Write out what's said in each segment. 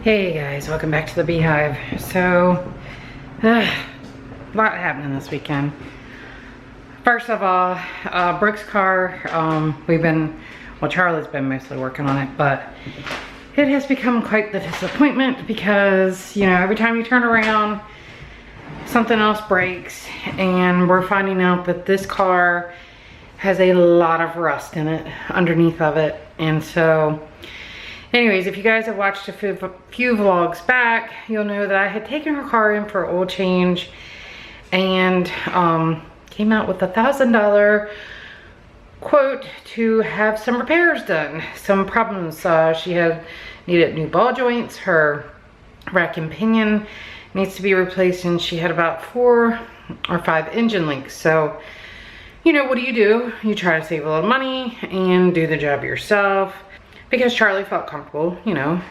Hey guys, welcome back to the Beehive. So, a lot happening this weekend. First of all, Brooke's car, Charlie's been mostly working on it, but it has become quite the disappointment because, you know, every time you turn around, something else breaks, and we're finding out that this car has a lot of rust in it, underneath of it, and so anyways, if you guys have watched a few vlogs back, you'll know that I had taken her car in for oil change and came out with $1,000 quote to have some repairs done. Some problems. She needed new ball joints. Her rack and pinion needs to be replaced, and she had about 4 or 5 engine leaks. So, you know, what do? You try to save a little money and do the job yourself, because Charlie felt comfortable, you know,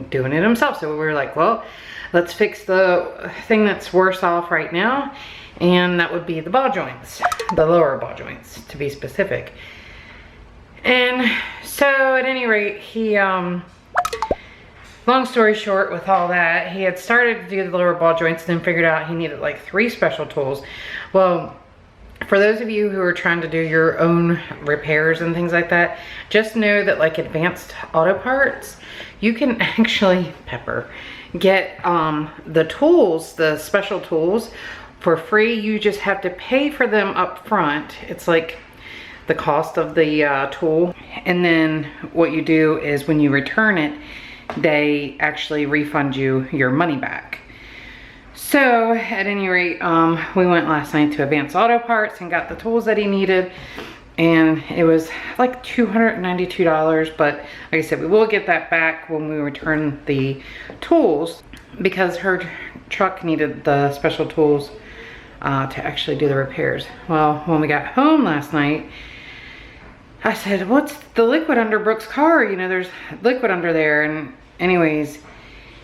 doing it himself. So we were like, well, let's fix the thing that's worse off right now, and that would be the ball joints, the lower ball joints to be specific. And so at any rate, he, long story short with all that, he had started to do the lower ball joints, then figured out he needed like 3 special tools. Well, for those of you who are trying to do your own repairs and things like that, just know that like Advanced Auto Parts, you can actually, get the tools, the special tools for free. You just have to pay for them up front. It's like the cost of the tool. And then what you do is when you return it, they actually refund you your money back. So at any rate, we went last night to Advanced Auto Parts and got the tools that he needed, and it was like $292, but like I said, we will get that back when we return the tools, because her truck needed the special tools to actually do the repairs. Well, when we got home last night, I said, what's the liquid under Brooke's car? You know, there's liquid under there. And anyways,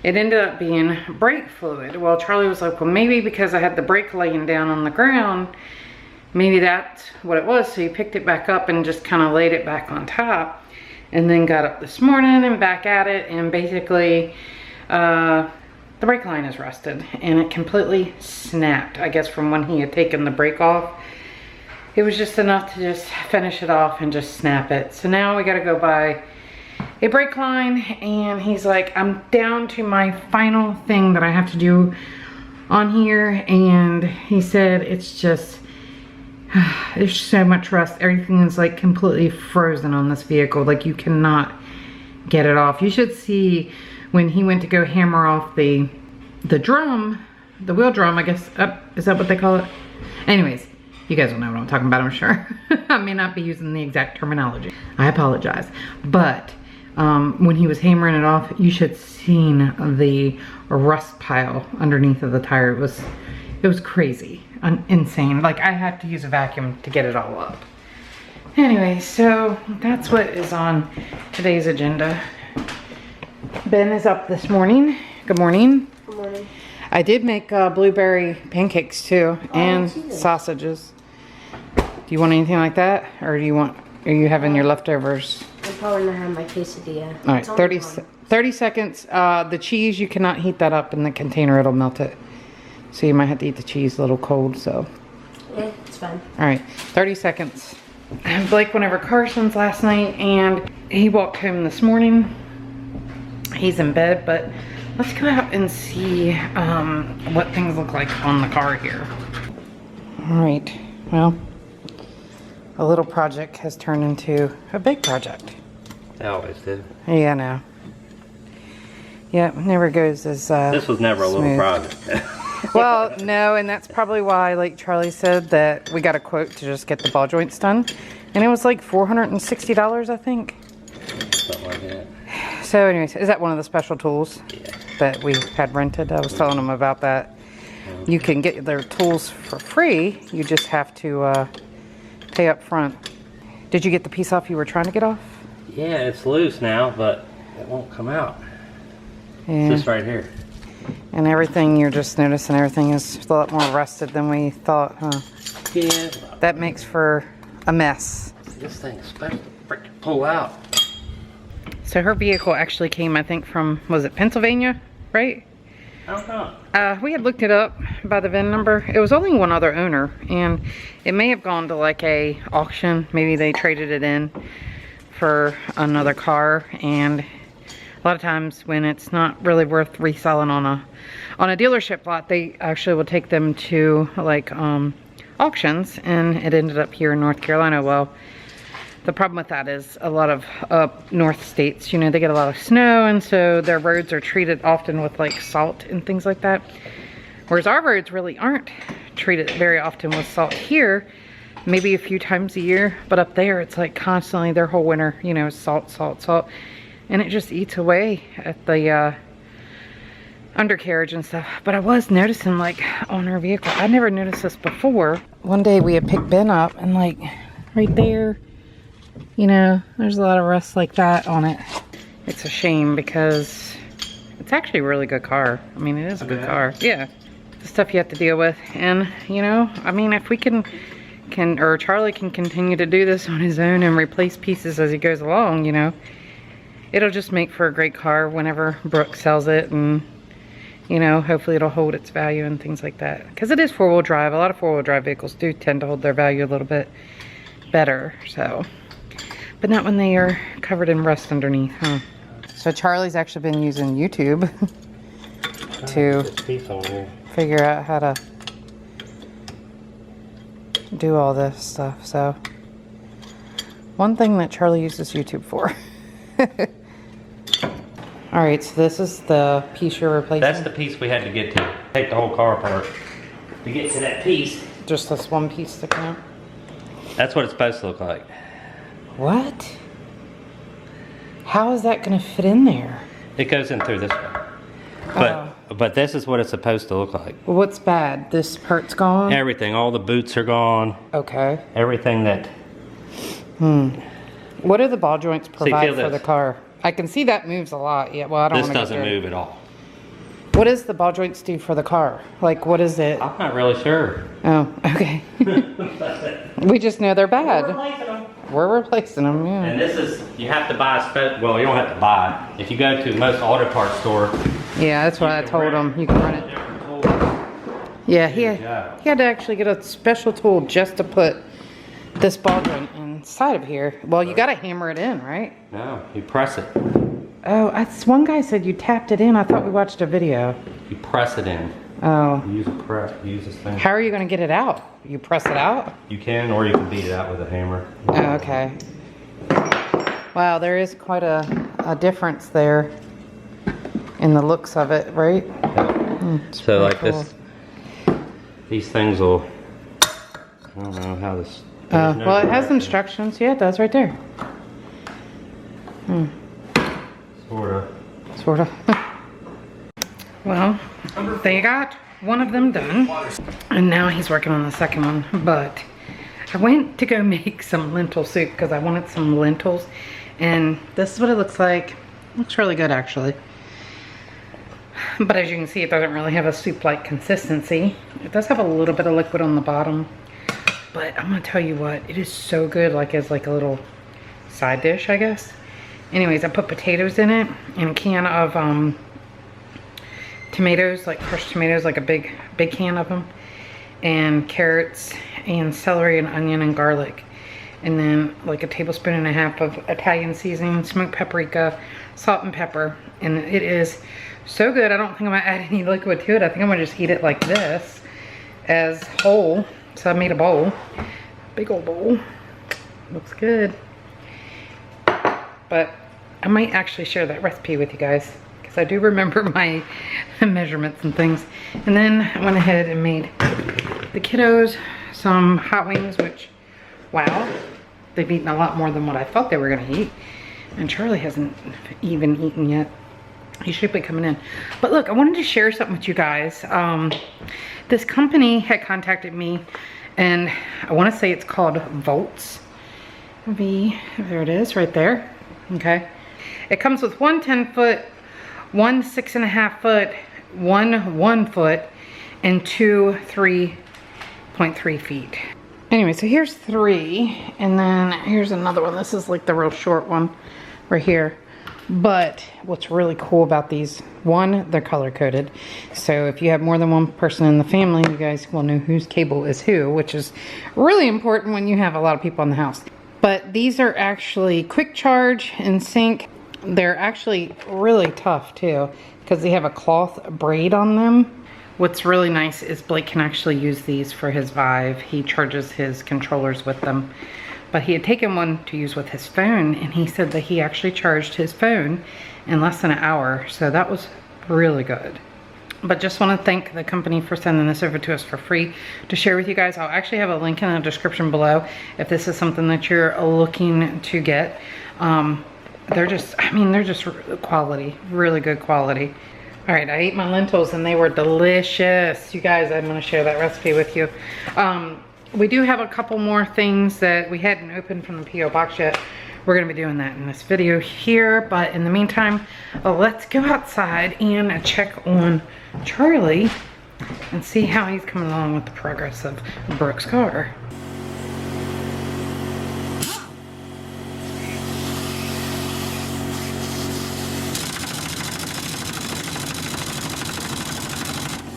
it ended up being brake fluid. Well, Charlie was like, well, maybe because I had the brake laying down on the ground, maybe that's what it was. So he picked it back up and just kind of laid it back on top, and then got up this morning and back at it, and basically the brake line is rusted, and it completely snapped, I guess, from when he had taken the brake off. It was just enough to just finish it off and just snap it. So now we got to go buy a brake line, and he's like, I'm down to my final thing that I have to do on here, and he said it's just there's so much rust. Everything is like completely frozen on this vehicle. Like, you cannot get it off. You should see when he went to go hammer off the drum, the wheel drum, I guess. Is that what they call it? Anyways, you guys will know what I'm talking about, I'm sure. I may not be using the exact terminology. I apologize. But when he was hammering it off, you should have seen the rust pile underneath of the tire. It was crazy, insane. Like, I had to use a vacuum to get it all up. Anyway, so that's what is on today's agenda. Ben is up this morning. Good morning. Good morning. I did make blueberry pancakes too, and sausages. Do you want anything like that, or are you having your leftovers? I'm probably gonna have my quesadilla. All right, 30 seconds. The cheese, you cannot heat that up in the container, it'll melt it. So you might have to eat the cheese a little cold, so. Yeah, it's fine. All right, 30 seconds. Blake went over Carson's last night, and he walked home this morning. He's in bed, but let's go out and see what things look like on the car here. All right, well, a little project has turned into a big project. They always do. Yeah, I know. Yeah, never goes as this was never a little smooth. project. Well, no, and that's probably why, like Charlie said, that we got a quote to just get the ball joints done. And it was like $460, I think. Something like that. So anyways, is that one of the special tools that we had rented? I was telling them about that. You can get their tools for free. You just have to pay up front. Did you get the piece off you were trying to get off? Yeah, it's loose now, but it won't come out. Yeah. It's just right here. And everything, you're just noticing everything is a lot more rusted than we thought, huh? Yeah. That makes for a mess. This thing is supposed to freaking pull out. So her vehicle actually came, I think, from, was it Pennsylvania, right? I don't know. We had looked it up by the VIN number. It was only one other owner, and it may have gone to like a auction. Maybe they traded it in for another car, and a lot of times when it's not really worth reselling on a dealership lot, they actually will take them to like auctions, and it ended up here in North Carolina. Well, the problem with that is a lot of north states, you know, they get a lot of snow, and so their roads are treated often with like salt and things like that. Whereas our roads really aren't treated very often with salt here, maybe a few times a year, but up there it's like constantly their whole winter, you know, salt, salt, salt. And it just eats away at the undercarriage and stuff. But I was noticing like on our vehicle, I never noticed this before. One day we had picked Ben up and like right there, you know, there's a lot of rust like that on it. It's a shame because it's actually a really good car. I mean, it is a good car. Yeah. The stuff you have to deal with. And, you know, I mean, if we can or Charlie can continue to do this on his own and replace pieces as he goes along, you know, it'll just make for a great car whenever Brooke sells it, and you know, hopefully it'll hold its value and things like that. Because it is four-wheel drive. A lot of four-wheel drive vehicles do tend to hold their value a little bit better, so. But not when they are covered in rust underneath, huh? So Charlie's actually been using YouTube to figure out how to do all this stuff, so. One thing that Charlie uses YouTube for. Alright, so this is the piece you're replacing? That's the piece we had to get to. Take the whole car apart to get to that piece. Just this one piece sticking out? That's what it's supposed to look like. What? How is that going to fit in there? It goes in through this way. But this is what it's supposed to look like. Well, what's bad? This part's gone? Everything. All the boots are gone. Okay. Everything that... What do the ball joints provide for this. the car? I can see that moves a lot. Yeah, well, I don't want This to doesn't move at all. What does the ball joints do for the car? Like, what is it? I'm not really sure. Oh, okay. We just know they're bad. We're replacing them. We're replacing them, yeah. And this is, you have to buy well, you don't have to buy it. If you go to most auto parts store. Yeah, that's what I told him. You can run it. Yeah, he had to actually get a special tool just to put this ball joint inside of here. Well, you gotta hammer it in, right? No, you press it. Oh, one guy said you tapped it in. I thought we watched a video. You press it in. Oh. You use this thing. How are you gonna get it out? You press it out? You can, or you can beat it out with a hammer. Oh, okay. Wow, there is quite a difference there in the looks of it, right? Yeah. So like cool. These things will, I don't know how this. Well, it has instructions. Yeah, it does right there. Sorta. Well, they got one of them done, and now he's working on the second one. But I went to go make some lentil soup because I wanted some lentils, and this is what it looks like. Looks really good, actually. But as you can see, it doesn't really have a soup-like consistency. It does have a little bit of liquid on the bottom. But I'm gonna tell you what, it is so good, like as like a little side dish, I guess. Anyways, I put potatoes in it and a can of tomatoes, like crushed tomatoes, like a big can of them, and carrots and celery and onion and garlic, and then like a tablespoon and a half of Italian seasoning, smoked paprika, salt and pepper, and it is so good. I don't think I'm gonna add any liquid to it. I think I'm gonna just eat it like this as whole. So I made a bowl, big old bowl. Looks good. But I might actually share that recipe with you guys because I do remember my measurements and things. And then I went ahead and made the kiddos some hot wings, which, wow, they've eaten a lot more than what I thought they were gonna eat. And Charlie hasn't even eaten yet. He should be coming in. But look, I wanted to share something with you guys. This company had contacted me, and I want to say it's called Volts. There it is, right there. Okay. It comes with one 10-foot, one 6.5 foot, one 1 foot, and two 3.3 feet. Anyway, so here's 3, and then here's another one. This is like the real short one right here. But what's really cool about these, one, they're color coded. So if you have more than one person in the family, you guys will know whose cable is who, which is really important when you have a lot of people in the house. But these are actually quick charge and sync. They're actually really tough too, because they have a cloth braid on them. What's really nice is Blake can actually use these for his Vive. He charges his controllers with them. But he had taken one to use with his phone, and he said that he actually charged his phone in less than an hour. So that was really good. But just want to thank the company for sending this over to us for free to share with you guys. I'll actually have a link in the description below if this is something that you're looking to get. They're just, I mean, they're just quality, really good quality. All right, I ate my lentils and they were delicious. You guys, I'm going to share that recipe with you. We do have a couple more things that we hadn't opened from the P.O. box yet. We're going to be doing that in this video here. But in the meantime, let's go outside and check on Charlie and see how he's coming along with the progress of Brooke's car.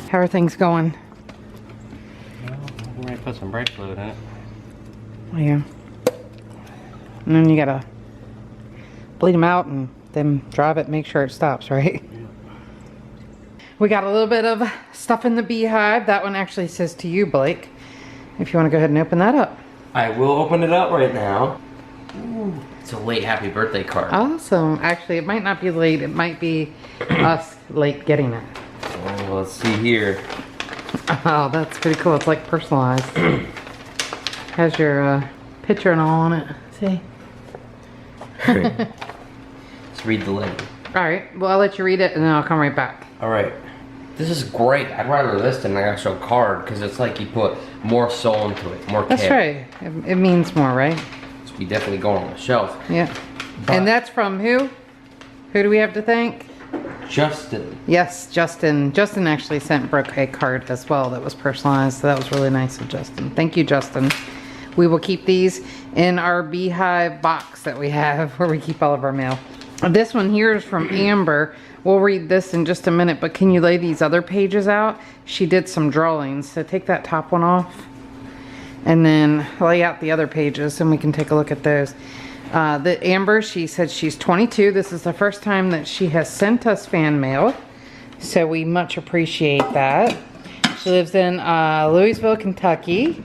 How are things going? I'm ready to put some brake fluid in it. Oh, yeah. And then you gotta bleed them out and then drive it, make sure it stops, right? Yeah. We got a little bit of stuff in the beehive. That one actually says to you, Blake. If you want to go ahead and open that up. I will open it up right now. Ooh, it's a late happy birthday card. Awesome. Actually, it might not be late. It might be us late getting it. Oh, let's see here. Oh, that's pretty cool. It's like personalized. Has your picture and all on it. See? Let's read the label. Alright, well I'll let you read it and then I'll come right back. Alright. This is great. I'd rather this than an actual card because it's like you put more soul into it, more care. That's right. It means more, right? So we definitely go on the shelf. Yeah. And that's from who? Who do we have to thank? Justin. Yes, Justin. Justin actually sent Brooke a card as well that was personalized, so that was really nice of Justin. Thank you, Justin. We will keep these in our beehive box that we have where we keep all of our mail. This one here is from Amber. We'll read this in just a minute, but can you lay these other pages out? She did some drawings, so take that top one off and then lay out the other pages and we can take a look at those. The Amber, she said she's 22. This is the first time that she has sent us fan mail, so we much appreciate that. She lives in Louisville, Kentucky,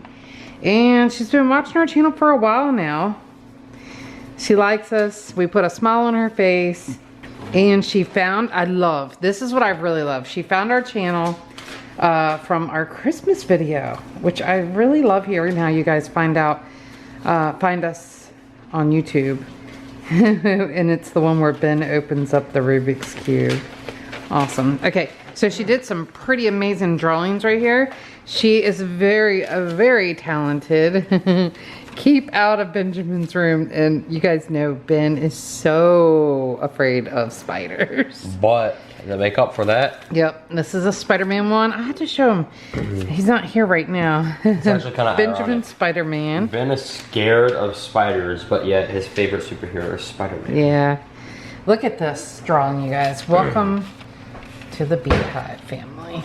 and she's been watching our channel for a while now. She likes us. We put a smile on her face, and she found, this is what I really love. She found our channel from our Christmas video, which I really love hearing how you guys find us on YouTube. And it's the one where Ben opens up the Rubik's Cube. Awesome. Okay, so she did some pretty amazing drawings right here. She is very talented. Keep out of Benjamin's room. And you guys know Ben is so afraid of spiders. But to make up for that. Yep, this is a Spider-Man one. I had to show him. He's not here right now. It's actually kind of Benjamin Spider-Man. Ben is scared of spiders, but yet his favorite superhero is Spider-Man. Yeah. Look at this drawing, you guys. Welcome to the Beehive family.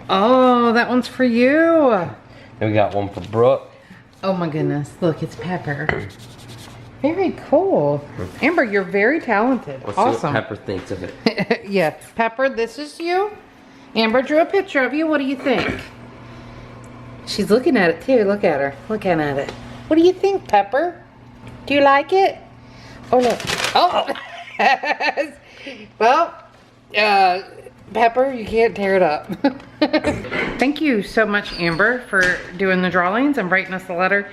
Oh, that one's for you. And we got one for Brooke. Oh my goodness. Look, it's Pepper. Very cool. Amber, you're very talented. Let's awesome. see what Pepper thinks of it. Yeah, Pepper, this is you. Amber drew a picture of you. What do you think? She's looking at it too. Look at her. Looking at it. What do you think, Pepper? Do you like it? Oh, look. Oh. Well, Pepper, you can't tear it up. Thank you so much, Amber, for doing the drawings and writing us the letter.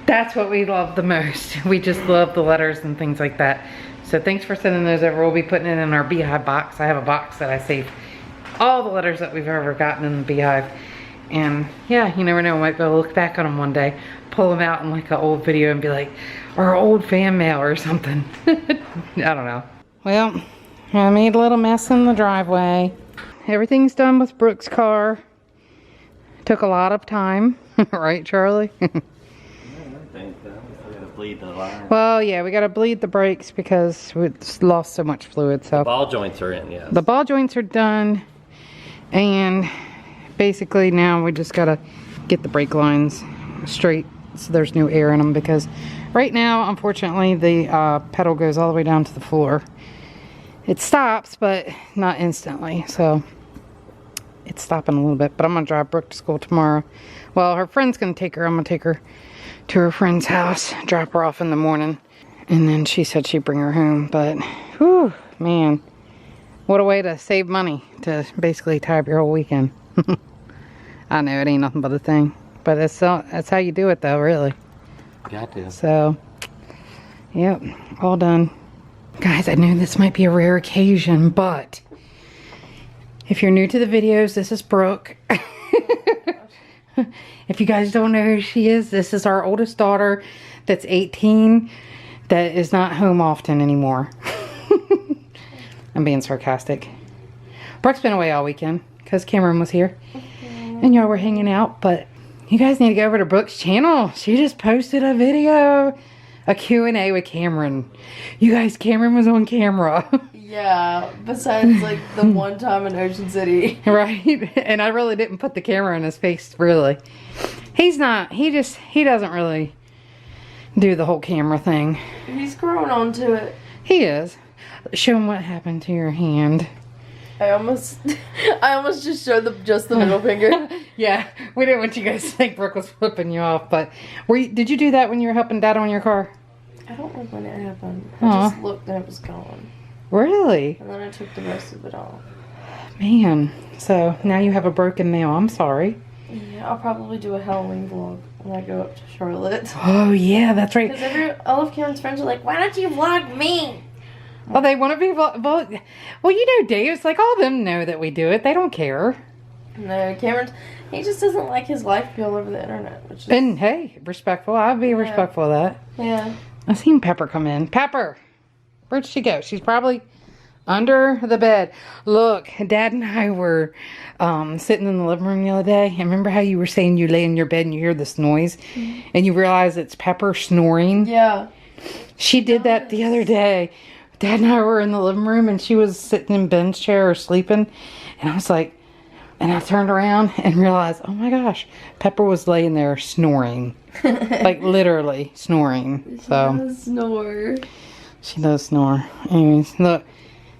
That's what we love the most. We just love the letters and things like that. So thanks for sending those over. We'll be putting it in our beehive box. I have a box that I save all the letters that we've ever gotten in the beehive. And yeah, you never know, we might be able to look back on them one day, pull them out in like an old video and be like, our old fan mail or something. I don't know. Well, I made a little mess in the driveway. Everything's done with Brooke's car. Took a lot of time, right, Charlie? bleed the line. Well, yeah, we gotta bleed the brakes because we lost so much fluid, so. Ball joints are in, yes. The ball joints are done, and basically now we just gotta get the brake lines straight so there's no air in them, because right now, unfortunately, the pedal goes all the way down to the floor. It stops, but not instantly, so it's stopping a little bit. But I'm gonna drive Brooke to school tomorrow. Well, her friend's gonna take her. I'm gonna take her to her friend's house, drop her off in the morning, and then she said she'd bring her home. But, whew, man, what a way to save money, to basically tie up your whole weekend. I know it ain't nothing but a thing, but that's how you do it, though, really. Got to. So, yep, all done. Guys, I know this might be a rare occasion, but if you're new to the videos, this is Brooke. If you guys don't know who she is, this is our oldest daughter that's 18 that is not home often anymore. I'm being sarcastic. Brooke's been away all weekend because Cameron was here and y'all were hanging out, but you guys need to go over to Brooke's channel. She just posted a video, a Q&A with Cameron. You guys, Cameron was on camera. Yeah, besides like the one time in Ocean City. Right? And I really didn't put the camera in his face, really. He doesn't really do the whole camera thing. He's growing onto it. He is. Show him what happened to your hand. I almost just showed just the middle finger. Yeah, we didn't want you guys to think Brooke was flipping you off, but did you do that when you were helping Dad on your car? I don't know when it happened. I just looked and it was gone. Really? And then I took the rest of it off. Man, so now you have a broken nail. I'm sorry. Yeah, I'll probably do a Halloween vlog when I go up to Charlotte. Oh, yeah, that's right. Because all of Karen's friends are like, why don't you vlog me? Oh, they want to be well, you know, Dave's like, all of them know that we do it. They don't care. No, Cameron, he just doesn't like his life to be all over the internet. Which is, And hey, respectful. I'd be respectful of that. yeah. I seen Pepper come in. Pepper! Where'd she go? She's probably under the bed. Look, Dad and I were sitting in the living room the other day. And remember how you were saying you lay in your bed and you hear this noise? Mm-hmm. And you realize it's Pepper snoring? Yeah. She did that the other day. Dad and I were in the living room and she was sitting in Ben's chair or sleeping. And I was like, and I turned around and realized, oh my gosh, Pepper was laying there snoring. Like literally snoring. She So does snore. she does snore. Anyways, look.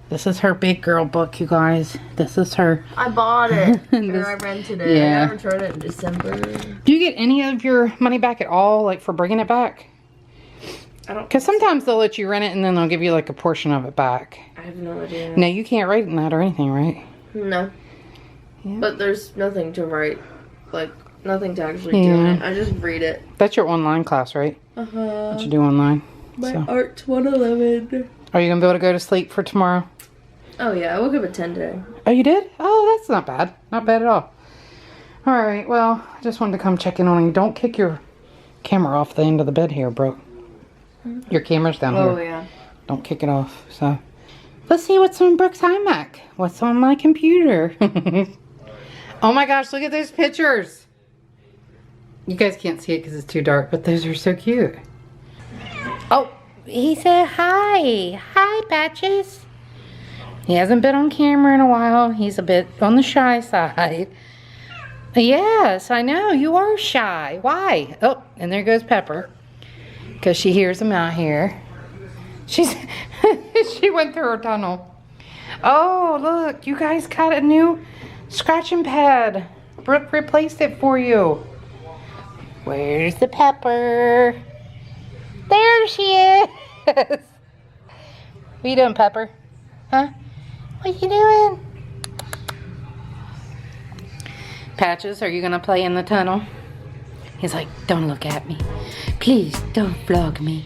This is her big girl book, you guys. This is her. I bought it. Or I rented it. Yeah. I returned it in December. Do you get any of your money back at all, like for bringing it back? I don't. Because sometimes they'll let you rent it and then they'll give you like a portion of it back. I have no idea. No, you can't write in that or anything, right? No. Yeah. But there's nothing to write. Like, nothing to actually do in it. I just read it. That's your online class, right? Uh-huh. What you do online. My So. Arts 111. Are you going to be able to go to sleep for tomorrow? Oh, yeah. I woke up at 10 today. Oh, you did? Oh, that's not bad. Not bad at all. All right. Well, I just wanted to come check in on you. Don't kick your camera off the end of the bed here, bro. Your camera's down here. Oh, yeah. Don't kick it off. So, let's see what's on Brooke's iMac. What's on my computer? Oh my gosh, look at those pictures. You guys can't see it because it's too dark, but those are so cute. Oh, he said hi. Hi, Patches. He hasn't been on camera in a while. He's a bit on the shy side. Yes, I know. You are shy. Why? Oh, and there goes Pepper. Because she hears him out here. She went through her tunnel. Oh, look. You guys got a new scratching pad. Brooke replaced it for you. Where's the Pepper? There she is. What you doing, Pepper? Huh? What you doing? Patches, are you going to play in the tunnel? He's like, don't look at me. Please, don't vlog me.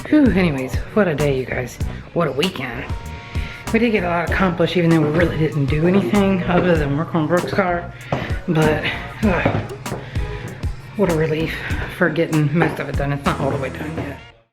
Whew, anyways, what a day, you guys. What a weekend. We did get a lot accomplished, even though we really didn't do anything other than work on Brooke's car. But, what a relief for getting most of it done. It's not all the way done yet.